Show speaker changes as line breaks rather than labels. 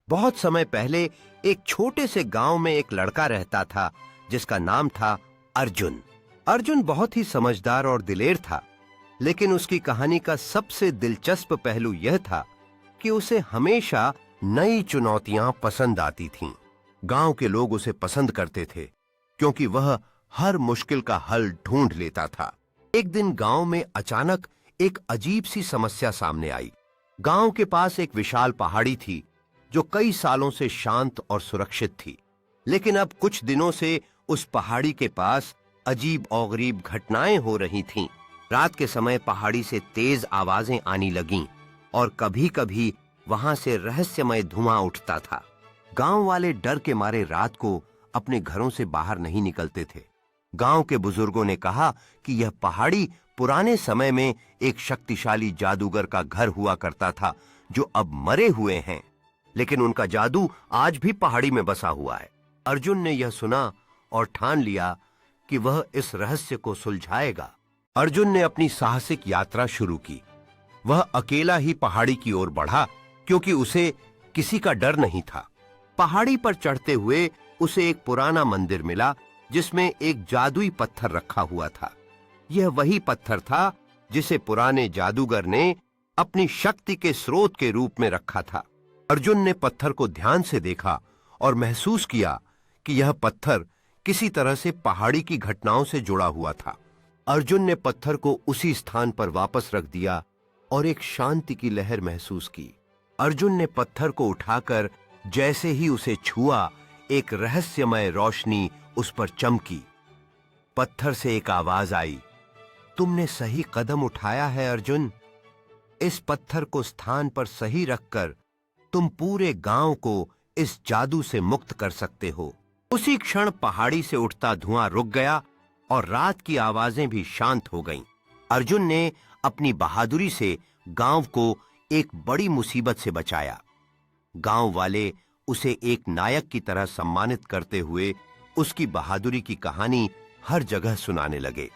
बहुत समय पहले एक छोटे से गांव में एक लड़का रहता था जिसका नाम था अर्जुन। अर्जुन बहुत ही समझदार और दिलेर था, लेकिन उसकी कहानी का सबसे दिलचस्प पहलू यह था कि उसे हमेशा नई चुनौतियां पसंद आती थीं। गांव के लोग उसे पसंद करते थे क्योंकि वह हर मुश्किल का हल ढूंढ लेता था। एक दिन गांव में अचानक एक अजीब सी समस्या सामने आई। गांव के पास एक विशाल पहाड़ी थी जो कई सालों से शांत और सुरक्षित थी, लेकिन अब कुछ दिनों से उस पहाड़ी के पास अजीब और गरीब घटनाएं हो रही थीं। रात के समय पहाड़ी से तेज आवाजें आने लगीं और कभी-कभी वहां से रहस्यमय धुआं उठता था। गांव वाले डर के मारे रात को अपने घरों से बाहर नहीं निकलते थे। गांव के बुजुर्गों ने कहा कि यह पहाड़ी पुराने समय में एक शक्तिशाली जादूगर का घर हुआ करता था जो अब मरे हुए हैं, लेकिन उनका जादू आज भी पहाड़ी में बसा हुआ है। अर्जुन ने यह सुना और ठान लिया कि वह इस रहस्य को सुलझाएगा। अर्जुन ने अपनी साहसिक यात्रा शुरू की। वह अकेला ही पहाड़ी की ओर बढ़ा क्योंकि उसे किसी का डर नहीं था। पहाड़ी पर चढ़ते हुए उसे एक पुराना मंदिर मिला जिसमें एक जादुई पत्थर रखा हुआ था। यह वही पत्थर था जिसे पुराने जादूगर ने अपनी शक्ति के स्रोत के रूप में रखा था। अर्जुन ने पत्थर को ध्यान से देखा और महसूस किया कि यह पत्थर किसी तरह से पहाड़ी की घटनाओं से जुड़ा हुआ था। अर्जुन ने पत्थर को उसी स्थान पर वापस रख दिया और एक शांति की लहर महसूस की। अर्जुन ने पत्थर को उठाकर जैसे ही उसे छुआ, एक रहस्यमय रोशनी उस पर चमकी। पत्थर से एक आवाज आई, तुमने सही कदम उठाया है अर्जुन। इस पत्थर को स्थान पर सही रखकर तुम पूरे गांव को इस जादू से मुक्त कर सकते हो। उसी क्षण पहाड़ी से उठता धुआं रुक गया और रात की आवाजें भी शांत हो गईं। अर्जुन ने अपनी बहादुरी से गांव को एक बड़ी मुसीबत से बचाया। गांव वाले उसे एक नायक की तरह सम्मानित करते हुए उसकी बहादुरी की कहानी हर जगह सुनाने लगे।